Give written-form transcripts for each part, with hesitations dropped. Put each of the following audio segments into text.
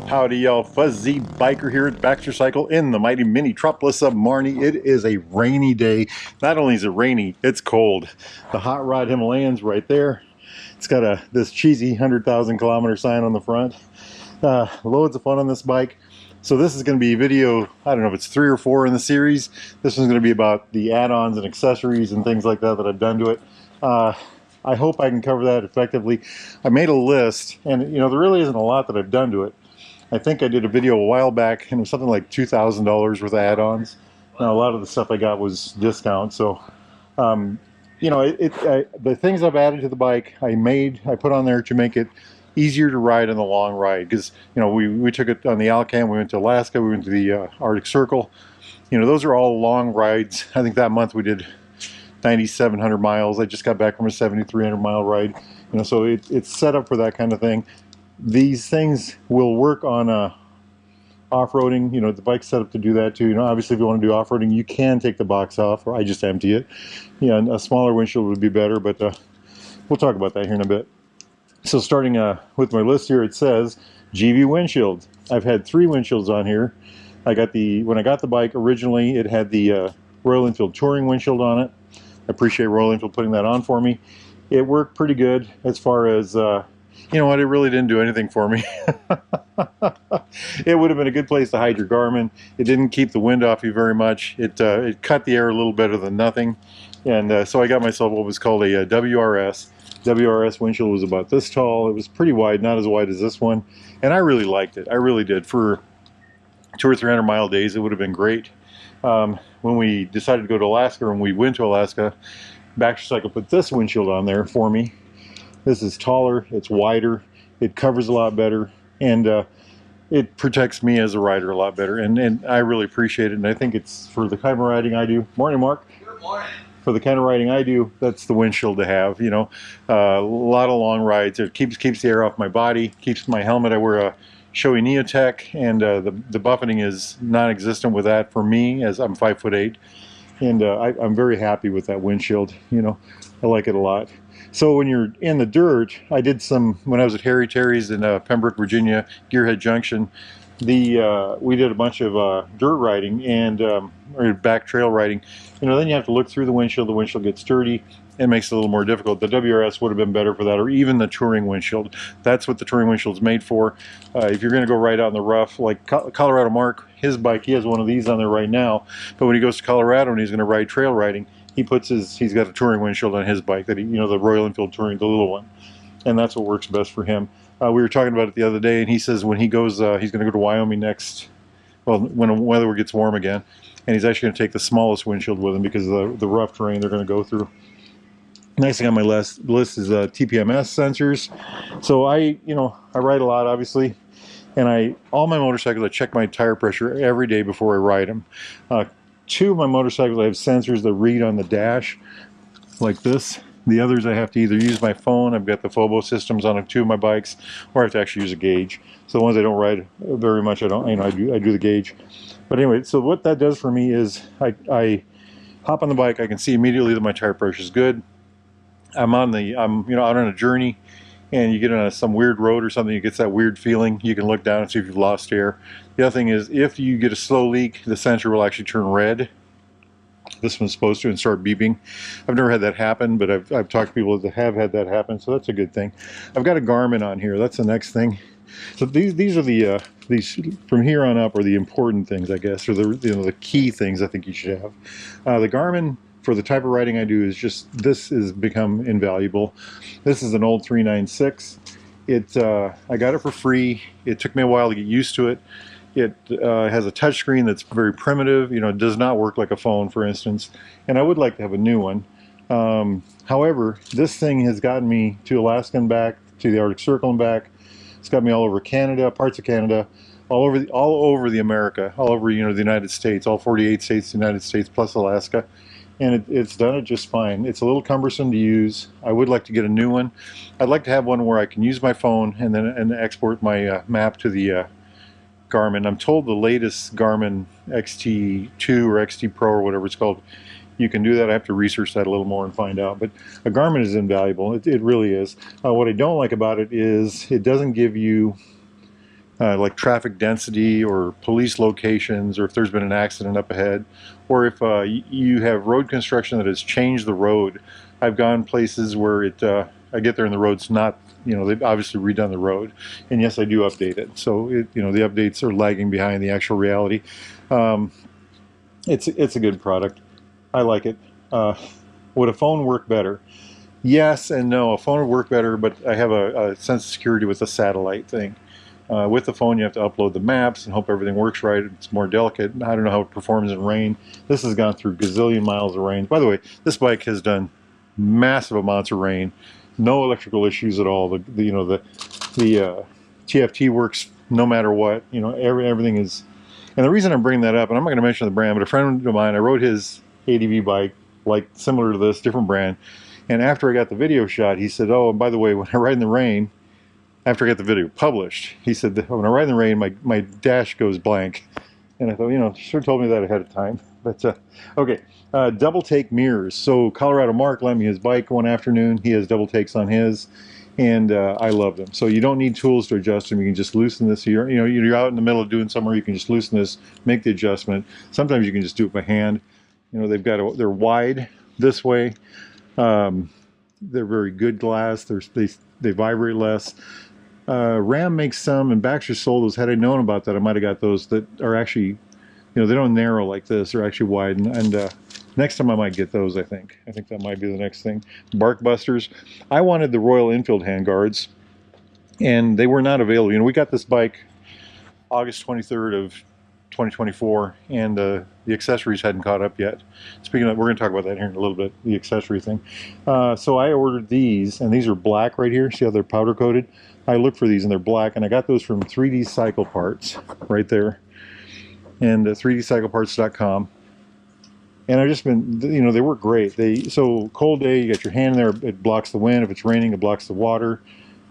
Howdy y'all, Fuzzy Biker here at Baxter Cycle in the mighty mini-tropolis of Marnie. It is a rainy day. Not only is it rainy, it's cold. The Hot Rod Himalayan's right there. It's got this cheesy 100,000 kilometer sign on the front. Loads of fun on this bike. So this is going to be a video, I don't know if it's 3 or 4 in the series. This one's going to be about the add-ons and accessories and things like that I've done to it. I hope I can cover that effectively. I made a list, and you know, there really isn't a lot that I've done to it. I think I did a video a while back, and it was something like $2,000 worth of add-ons. Now, a lot of the stuff I got was discount, so you know, the things I've added to the bike, I put on there to make it easier to ride on the long ride. Because you know, we took it on the Alcan, we went to Alaska, we went to the Arctic Circle. You know, those are all long rides. I think that month we did 9,700 miles. I just got back from a 7,300 mile ride. You know, so it's set up for that kind of thing. These things will work on off-roading. You know, the bike's set up to do that too. You know, obviously if you want to do off-roading, you can take the box off, or I just empty it. Yeah, a smaller windshield would be better, but we'll talk about that here in a bit. So starting with my list here, it says GV windshield. I've had 3 windshields on here. When I got the bike originally, it had the Royal Enfield touring windshield on it. I appreciate Royal Enfield putting that on for me. It worked pretty good as far as you know what, it really didn't do anything for me. It would have been a good place to hide your Garmin. It didn't keep the wind off you very much. It cut the air a little better than nothing. And so I got myself what was called a WRS. WRS windshield was about this tall. It was pretty wide, not as wide as this one. And I really liked it. I really did. For 200 or 300 mile days, it would have been great. When we decided to go to Alaska, and we went to Alaska, Baxter Cycle put this windshield on there for me. This is taller, it's wider, it covers a lot better, and it protects me as a rider a lot better, and I really appreciate it. And I think it's, for the kind of riding I do. Morning, Mark. Good morning. For the kind of riding I do, that's the windshield to have. You know, a lot of long rides. It keeps the air off my body, keeps my helmet. I wear a Shoei Neotech, and the buffeting is non-existent with that for me, as I'm 5'8", and I'm very happy with that windshield. You know, I like it a lot. So when you're in the dirt, I did some, when I was at Harry Terry's in Pembroke, Virginia, Gearhead Junction, we did a bunch of dirt riding and or back trail riding. You know, then you have to look through the windshield gets dirty. It makes it a little more difficult. The WRS would have been better for that, or even the touring windshield. That's what the touring windshield is made for. If you're going to go right out in the rough, like Colorado Mark, his bike, he has one of these on there right now. But when he goes to Colorado and he's going to ride trail riding, he's got a touring windshield on his bike, that you know, the Royal Enfield touring, the little one, and that's what works best for him. We were talking about it the other day, and he says when he goes, he's going to go to Wyoming next, well, when the weather gets warm again, and he's actually going to take the smallest windshield with him because of the rough terrain they're going to go through. Next thing on my list is TPMS sensors. So I ride a lot, obviously, and all my motorcycles, I check my tire pressure every day before I ride them. 2 of my motorcycles, I have sensors that read on the dash, like this. The others, I have to either use my phone. I've got the Fobo systems on 2 of my bikes, or I have to actually use a gauge. So the ones I don't ride very much, I do the gauge. But anyway, so what that does for me is I hop on the bike. I can see immediately that my tire pressure is good. I'm out on a journey, and you get on some weird road or something, it gets that weird feeling. You can look down and see if you've lost air. The other thing is, if you get a slow leak, the sensor will actually turn red. This one's supposed to, and start beeping. I've never had that happen, but I've talked to people that have had that happen, so that's a good thing. I've got a Garmin on here. That's the next thing. So these are these from here on up are the important things, I guess, or the key things I think you should have. The Garmin, for the type of riding I do, this has become invaluable. This is an old 396. I got it for free. It took me a while to get used to it. It has a touch screen that's very primitive. You know, it does not work like a phone, for instance. And I would like to have a new one. However, this thing has gotten me to Alaska and back, to the Arctic Circle and back. It's got me all over Canada, parts of Canada, all over the America, all over, you know, the United States, all 48 states, the United States plus Alaska. And it's done it just fine. It's a little cumbersome to use. I would like to get a new one. I'd like to have one where I can use my phone and export my map to the Garmin. I'm told the latest Garmin XT2 or XT Pro or whatever it's called, you can do that. I have to research that a little more and find out. But a Garmin is invaluable. It really is. What I don't like about it is it doesn't give you like traffic density or police locations, or if there's been an accident up ahead, or if you have road construction that has changed the road. I've gone places where I get there and the road's not, they've obviously redone the road, and yes, I do update it. So the updates are lagging behind the actual reality. It's a good product. I like it. Would a phone work better? Yes and no. A phone would work better, but I have a sense of security with the satellite thing. With the phone, you have to upload the maps and hope everything works right. It's more delicate. I don't know how it performs in rain. This has gone through gazillion miles of rain. By the way, this bike has done massive amounts of rain. No electrical issues at all. The TFT works no matter what. Everything is. And the reason I'm bringing that up, and I'm not going to mention the brand, but a friend of mine, I rode his ADV bike, like similar to this, different brand. And after I got the video shot, he said, "Oh, and by the way, when I ride in the rain," after I got the video published, he said, "When I ride in the rain, my dash goes blank." And I thought, should have told me that ahead of time. But okay, double take mirrors. So Colorado Mark lent me his bike one afternoon. He has double takes on his, and I love them. So you don't need tools to adjust them. You can just loosen this here. You're out in the middle of doing somewhere. You can just loosen this, make the adjustment. Sometimes you can just do it by hand. They're wide this way. They're very good glass. They vibrate less. Ram makes some, and Baxter sold those. Had I known about that, I might have got those that are actually, they don't narrow like this. They're actually wide. And next time I might get those, I think. I think that might be the next thing. Bark busters. I wanted the Royal Enfield handguards, and they were not available. We got this bike August 23rd of 2024, and the accessories hadn't caught up yet. Speaking of, we're going to talk about that here in a little bit, the accessory thing. So I ordered these, and these are black right here. See how they're powder coated? I looked for these, and they're black, and I got those from 3D Cycle Parts right there, and 3dcycleparts.com. And I've just been, they work great. So cold day, you got your hand in there, it blocks the wind. If it's raining, it blocks the water.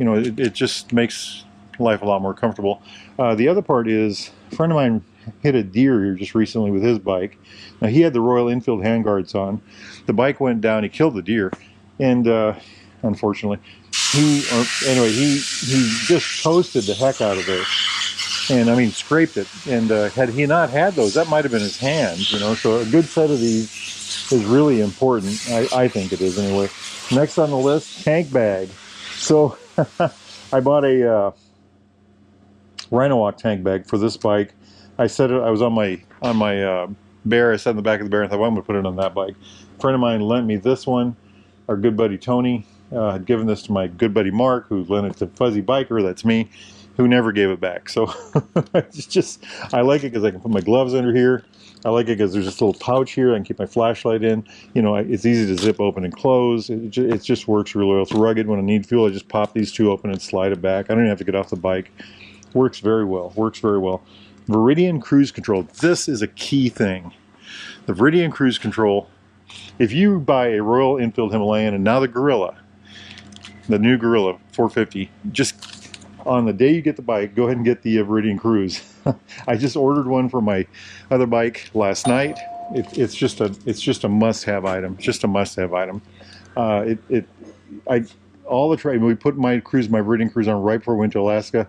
It just makes life a lot more comfortable. The other part is, a friend of mine hit a deer here just recently with his bike. Now, he had the Royal Enfield handguards on. The bike went down, he killed the deer, and unfortunately, he just toasted the heck out of this, and I mean scraped it. And had he not had those, that might have been his hand. So a good set of these is really important. I think it is anyway. Next on the list, tank bag. So I bought a Rhino Walk tank bag for this bike. I said it. I was on my bear. I sat in the back of the bear and thought, well, I'm going to put it on that bike. A friend of mine lent me this one. Our good buddy Tony had given this to my good buddy Mark, who lent it to Fuzzy Biker. That's me, who never gave it back. So I like it because I can put my gloves under here. I like it because there's this little pouch here. I can keep my flashlight in. It's easy to zip open and close. It just works really well. It's rugged. When I need fuel, I just pop these two open and slide it back. I don't even have to get off the bike. Works very well. Works very well. Veridian cruise control. This is a key thing. The Veridian cruise control. If you buy a Royal Enfield Himalayan and now the Gorilla, the new Gorilla 450, just on the day you get the bike, go ahead and get the Veridian Cruise. I just ordered one for my other bike last night. It's just a must-have item. Just a must-have item. We put my Veridian Cruise on right before we went to Alaska,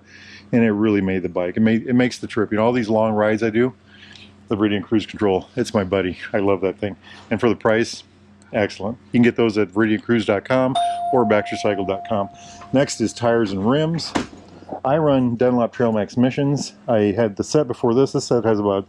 and it really made the bike. It makes the trip. All these long rides I do, the Veridian Cruise Control, it's my buddy. I love that thing. And for the price, excellent. You can get those at veridiancruise.com or baxtercycle.com. Next is tires and rims. I run Dunlop Trail Max Missions. I had the set before this. This set has about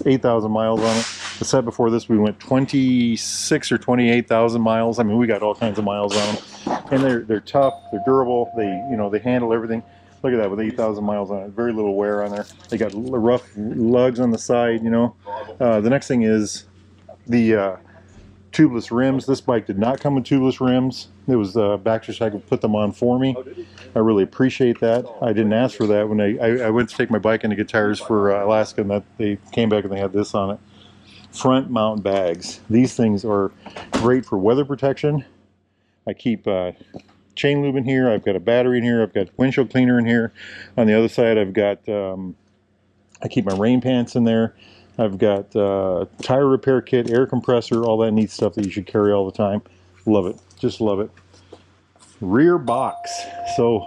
8,000 miles on it. The set before this, we went 26 or 28,000 miles. I mean, we got all kinds of miles on them. And they're tough, they're durable, they handle everything. Look at that, with 8,000 miles on it, very little wear on there. They got rough lugs on the side, The next thing is the tubeless rims. This bike did not come with tubeless rims. It was Baxter Cycle put them on for me. I really appreciate that. I didn't ask for that when I went to take my bike in to get tires for Alaska, and they came back and they had this on it. Front mount bags. These things are great for weather protection. I keep chain lube in here. I've got a battery in here. I've got windshield cleaner in here. On the other side, I've got I keep my rain pants in there. I've got tire repair kit, air compressor, all that neat stuff that you should carry all the time. Love it. Just love it. Rear box. So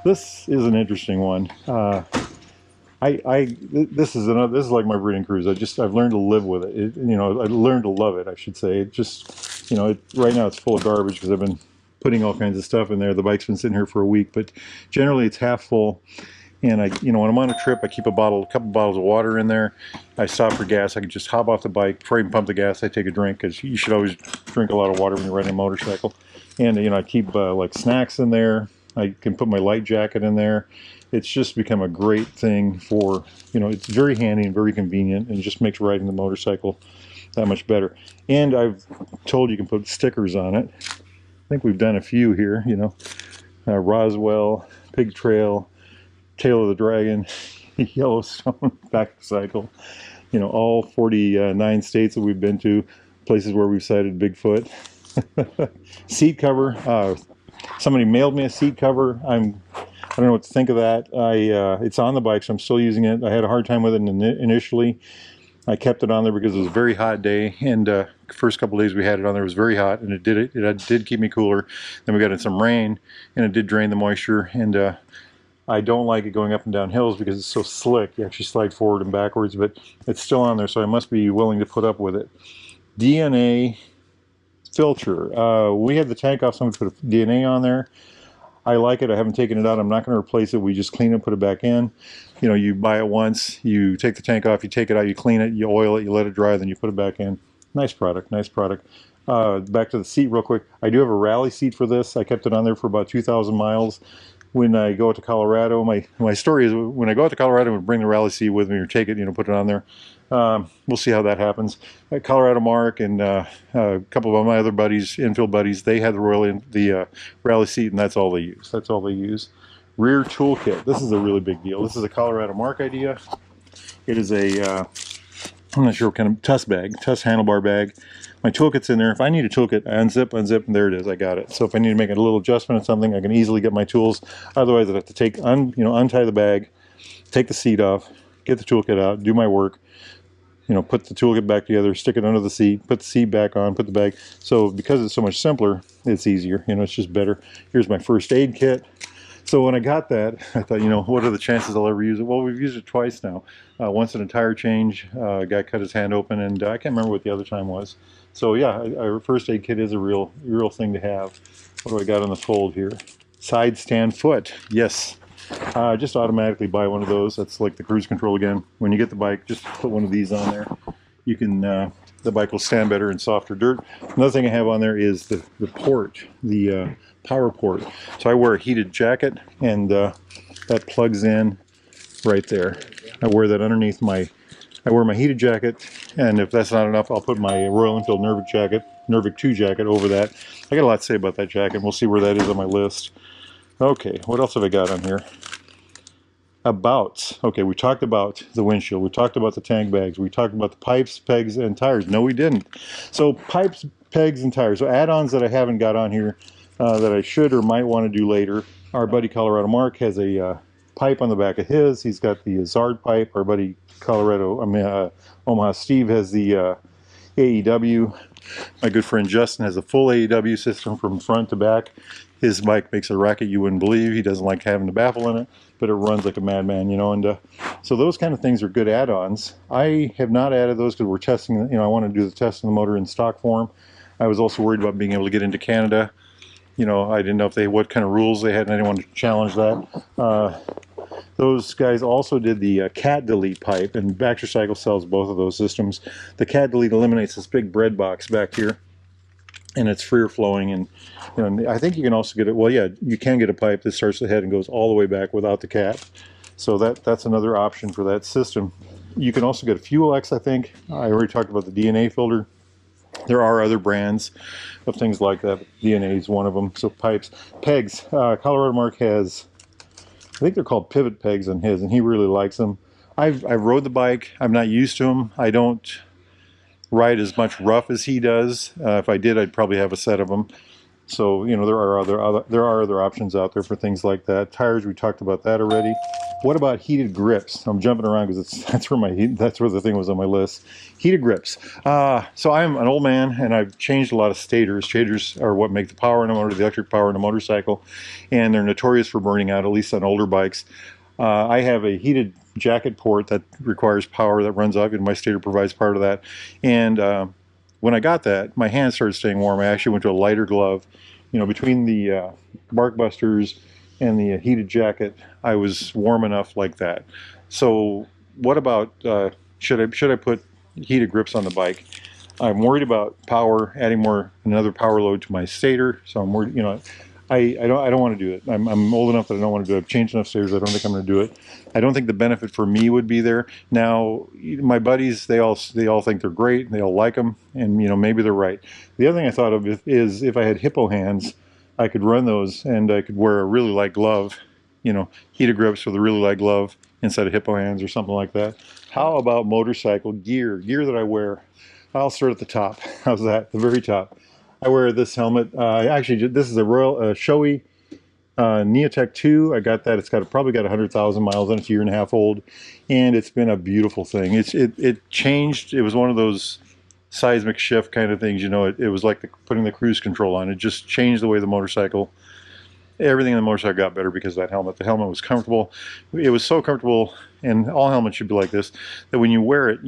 this is an interesting one. This is like my breeding cruise. I've learned to live with it. You know, I learned to love it, I should say. It just, you know, right now it's full of garbage because I've been putting all kinds of stuff in there. The bike's been sitting here for a week, but generally it's half full. And you know, when I'm on a trip, I keep a couple bottles of water in there. I stop for gas. I can just hop off the bike before I even pump the gas. I take a drink because you should always drink a lot of water when you're riding a motorcycle. And you know, I keep like snacks in there. I can put my light jacket in there. It's just become a great thing for, you know, it's very handy and very convenient, and it just makes riding the motorcycle that much better. And I've told you can put stickers on it. I think we've done a few here, you know, Roswell, Pig Trail, Tail of the Dragon, Yellowstone, Baxter Cycle, you know, all 49 states that we've been to, places where we've sighted Bigfoot. Seat cover. Somebody mailed me a seat cover. I don't know what to think of that. It's on the bike, so I'm still using it. I had a hard time with it initially. I kept it on there because it was a very hot day, and first couple days we had it on there, it was very hot, and it did keep me cooler. Then we got in some rain, and it did drain the moisture, and I don't like it going up and down hills because it's so slick. You actually slide forward and backwards, but it's still on there, so I must be willing to put up with it. DNA filter. We had the tank off, someone put a DNA on there. I like it. I haven't taken it out. I'm not going to replace it. We just clean it, put it back in. You know, you buy it once, you take the tank off, you take it out, you clean it, you oil it, you let it dry, then you put it back in. Nice product, nice product. Back to the seat real quick. I do have a rally seat for this. I kept it on there for about 2,000 miles. When I go out to Colorado, my story is when I go out to Colorado, I'm going to bring the rally seat with me or take it, you know, put it on there. We'll see how that happens. Colorado Mark and a couple of my other buddies, Enfield buddies, they had the rally seat, and that's all they use. That's all they use. Rear toolkit. This is a really big deal. This is a Colorado Mark idea. It is a I'm not sure what kind of Tuss handlebar bag. My toolkit's in there. If I need a toolkit, I unzip, and there it is. I got it. So if I need to make a little adjustment or something, I can easily get my tools. Otherwise, I'd have to untie the bag, take the seat off, get the toolkit out, do my work. You know, put the toolkit back together, stick it under the seat, put the seat back on, put the bag. So because it's so much simpler, it's easier. You know, it's just better. Here's my first aid kit. So when I got that, I thought, you know, what are the chances I'll ever use it? Well, we've used it twice now. Once in a tire change, a guy cut his hand open, and I can't remember what the other time was. So yeah, our first aid kit is a real thing to have. What do I got on the fold here? Side stand foot. Yes. Just automatically buy one of those. That's like the cruise control again. When you get the bike, just put one of these on there. You can, the bike will stand better in softer dirt. Another thing I have on there is the port, the power port. So I wear a heated jacket, and that plugs in right there. I wear that underneath I wear my heated jacket, and if that's not enough, I'll put my Royal Enfield Nervic 2 jacket over that. I got a lot to say about that jacket. We'll see where that is on my list. Okay, what else have I got on here? Okay, we talked about the windshield. We talked about the tank bags. We talked about the pipes, pegs, and tires. No, we didn't. So pipes, pegs, and tires. So add-ons that I haven't got on here that I should or might want to do later. Our buddy Colorado Mark has a pipe on the back of his. He's got the Zard pipe. Our buddy Omaha Steve has the AEW. My good friend Justin has a full AEW system from front to back. His bike makes a racket you wouldn't believe. He doesn't like having the baffle in it, but it runs like a madman, you know. And so those kind of things are good add-ons. I have not added those because we're testing, you know, I want to do the test of the motor in stock form. I was also worried about being able to get into Canada. You know, I didn't know what kind of rules they had, and I didn't want to challenge that. Those guys also did the cat delete pipe, and Baxter Cycle sells both of those systems. The cat delete eliminates this big bread box back here, and it's freer flowing. And you know, I think you can also get it. Well, yeah, you can get a pipe that starts the head and goes all the way back without the cat. So that's another option for that system. You can also get a Fuel X, I think. I already talked about the DNA filter. There are other brands of things like that. DNA is one of them. So pipes, pegs. Colorado Mark has, I think they're called pivot pegs on his, and he really likes them. I've rode the bike. I'm not used to them. I don't ride as much rough as he does. If I did, I'd probably have a set of them. So, you know, there are other options out there for things like that. Tires, we talked about that already. What about heated grips? I'm jumping around because that's where the thing was on my list. Heated grips. So I'm an old man, and I've changed a lot of stators. Stators are what make the power in a motor, the electric power in a motorcycle, and they're notorious for burning out, at least on older bikes. I have a heated jacket port that requires power that runs up, and my stator provides part of that. And when I got that, my hands started staying warm. I actually went to a lighter glove. You know, between the bark busters and the heated jacket, I was warm enough like that. So what about, should I put heated grips on the bike? I'm worried about power, adding another power load to my stator. So I'm worried, you know, I don't want to do it. I'm old enough that I don't want to do it. I've changed enough stairs. I don't think I'm going to do it. I don't think the benefit for me would be there. Now, my buddies, they all think they're great. They all like them, and you know, maybe they're right. The other thing I thought of is if I had hippo hands, I could run those, and I could wear a really light glove. You know, heated grips with a really light glove instead of hippo hands or something like that. How about motorcycle gear? Gear that I wear. I'll start at the top. How's that? The very top. I wear this helmet. Actually, this is a Royal Shoei Neotech 2. I got that. It's probably got 100,000 miles on it. It's a year and a half old, and it's been a beautiful thing. It changed. It was one of those seismic shift kind of things. You know, it was like putting the cruise control on. It just changed the way the motorcycle. Everything in the motorcycle got better because of that helmet. The helmet was comfortable. It was so comfortable, and all helmets should be like this, that when you wear it,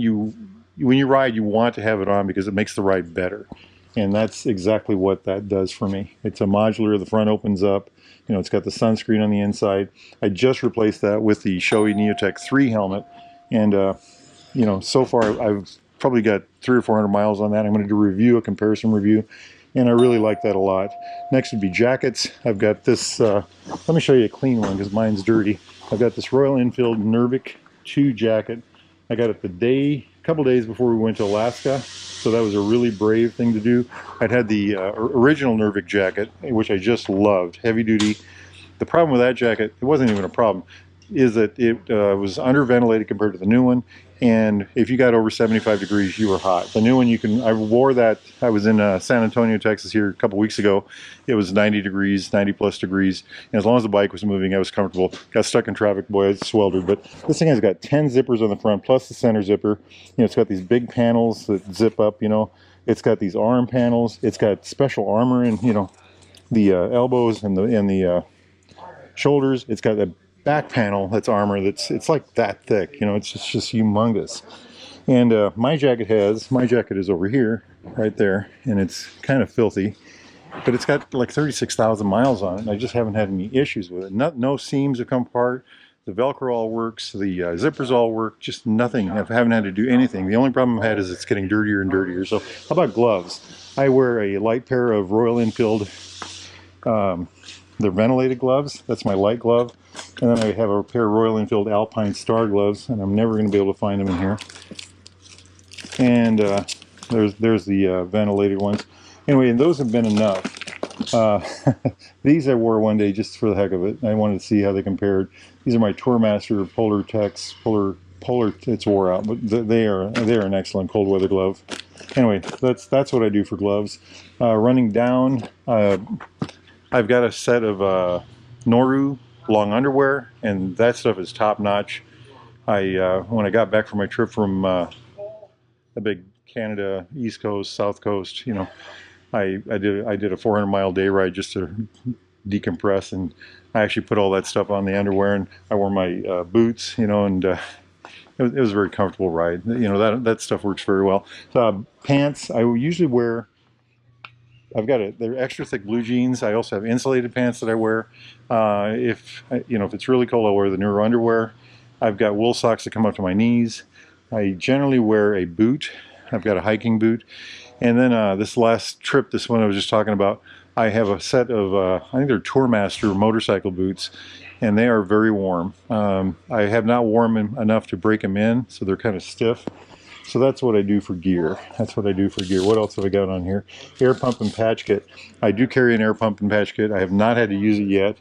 when you ride, you want to have it on because it makes the ride better. And that's exactly what that does for me. It's a modular. The front opens up. You know, it's got the sunscreen on the inside. I just replaced that with the Shoei Neotech 3 helmet. And, you know, so far I've probably got 300 or 400 miles on that. I'm going to do a comparison review. And I really like that a lot. Next would be jackets. I've got this, let me show you a clean one because mine's dirty. I've got this Royal Enfield Nervik 2 jacket. I got it a couple days before we went to Alaska, so that was a really brave thing to do. I'd had the original Nervik jacket, which I just loved, heavy duty. The problem with that jacket, it wasn't even a problem, is that it was under-ventilated compared to the new one, and if you got over 75 degrees, you were hot. The new one, I wore that, I was in San Antonio, Texas here a couple weeks ago. It was 90 degrees, 90 plus degrees, and as long as the bike was moving, I was comfortable. Got stuck in traffic, boy, I sweltered. But this thing has got 10 zippers on the front, plus the center zipper. You know, it's got these big panels that zip up, you know. It's got these arm panels. It's got special armor in, you know, the elbows and the shoulders. It's got a back panel that's armor it's like that thick, you know. It's just humongous. And my jacket is over here, right there, and it's kind of filthy, but it's got like 36,000 miles on it, and I just haven't had any issues with it. No seams have come apart. The Velcro all works. The zippers all work. Just nothing. I haven't had to do anything. The only problem I've had is it's getting dirtier and dirtier. So how about gloves? I wear a light pair of Royal Enfield. They're ventilated gloves. That's my light glove. And then I have a pair of Royal Enfield Alpine Star gloves, and I'm never going to be able to find them in here. And there's the ventilated ones. Anyway, and those have been enough. These I wore one day just for the heck of it. I wanted to see how they compared. These are my Tourmaster Polar Tex. Polar. It's wore out, but they are an excellent cold weather glove. Anyway, that's what I do for gloves. Running down, I've got a set of Noru long underwear, and that stuff is top notch. When I got back from my trip from the big Canada East Coast, South Coast, you know, I did a 400-mile day ride just to decompress, and I actually put all that stuff on the underwear, and I wore my boots, you know, and it was a very comfortable ride. You know, that stuff works very well. Pants, I usually wear. They're extra thick blue jeans. I also have insulated pants that I wear. If it's really cold, I'll wear the Neuro underwear. I've got wool socks that come up to my knees. I generally wear a boot. I've got a hiking boot. And then this last trip, this one I was just talking about, I have a set of, I think they're Tourmaster motorcycle boots, and they are very warm. I have not worn them enough to break them in, so they're kind of stiff. So that's what I do for gear. What else have I got on here? Air pump and patch kit. I do carry an air pump and patch kit. I have not had to use it yet.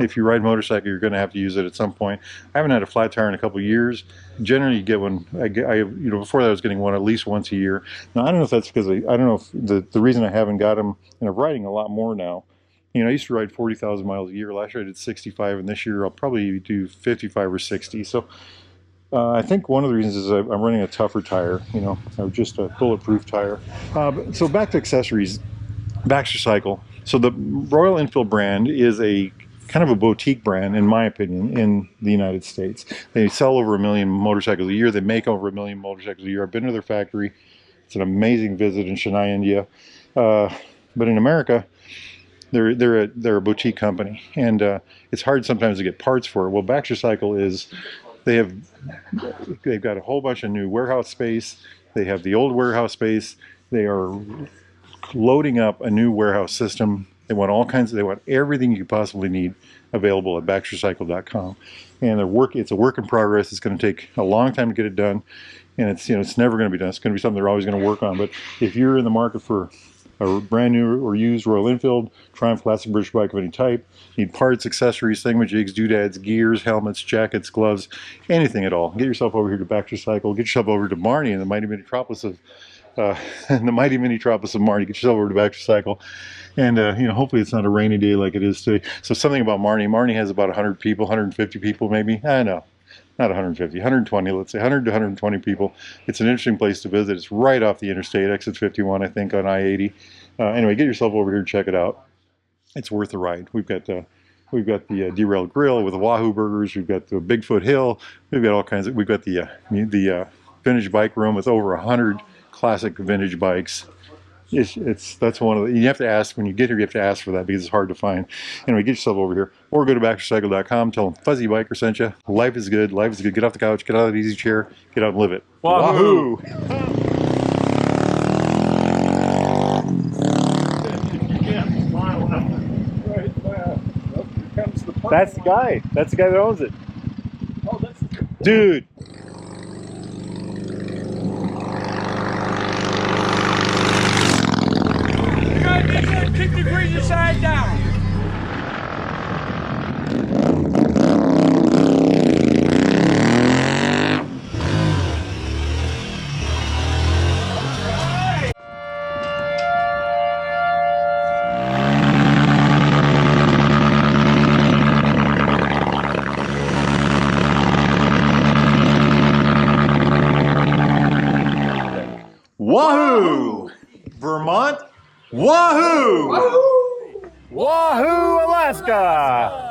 If you ride motorcycle, you're going to have to use it at some point. I haven't had a flat tire in a couple of years. Generally, you get one. Before that, I was getting one at least once a year. Now, I don't know if that's because I don't know if the reason I haven't got them, and I'm riding a lot more now. You know, I used to ride 40,000 miles a year. Last year I did 65, and this year I'll probably do 55 or 60. So I think one of the reasons is I'm running a tougher tire, you know, or just a bulletproof tire. So back to accessories, Baxter Cycle. So the Royal Enfield brand is a kind of a boutique brand, in my opinion, in the United States. They sell over 1 million motorcycles a year. They make over 1 million motorcycles a year. I've been to their factory. It's an amazing visit in Chennai, India. But in America, they're a boutique company, and it's hard sometimes to get parts for it. Well, Baxter Cycle is, they've got a whole bunch of new warehouse space. They have the old warehouse space. They are loading up a new warehouse system. They want they want everything you could possibly need available at baxtercycle.com. And it's a work in progress. It's going to take a long time to get it done, and it's never going to be done. It's going to be something they're always going to work on. But if you're in the market for a brand new or used Royal Enfield, Triumph Classic British bike of any type, need parts, accessories, thingamajigs, doodads, gears, helmets, jackets, gloves, anything at all, get yourself over here to Baxter Cycle. Get yourself over to Marnie in the mighty metropolis of Marnie. Get yourself over to Baxter Cycle, and hopefully it's not a rainy day like it is today. So something about Marnie. Marnie has about 100 people, 150 people maybe. I know. Not 150, 120, let's say 100 to 120 people. It's an interesting place to visit. It's right off the interstate, exit 51, I think, on I-80. Anyway, get yourself over here and check it out. It's worth the ride. We've got the derailed grill with the Wahoo burgers. We've got the Bigfoot Hill. We've got all kinds of. We've got the vintage bike room with over 100 classic vintage bikes. That's one of the, you have to ask when you get here. You have to ask for that because it's hard to find. Anyway, get yourself over here, or go to baxtercycle.com. Tell them Fuzzy Biker sent you. Life is good. Life is good. Get off the couch. Get out of that easy chair. Get out and live it. Wahoo! Wahoo! That's the guy. That's the guy that owns it. Oh, that's Dude. Keep the greasy side down. Wahoo! Vermont. Wahoo! Wahoo, Alaska!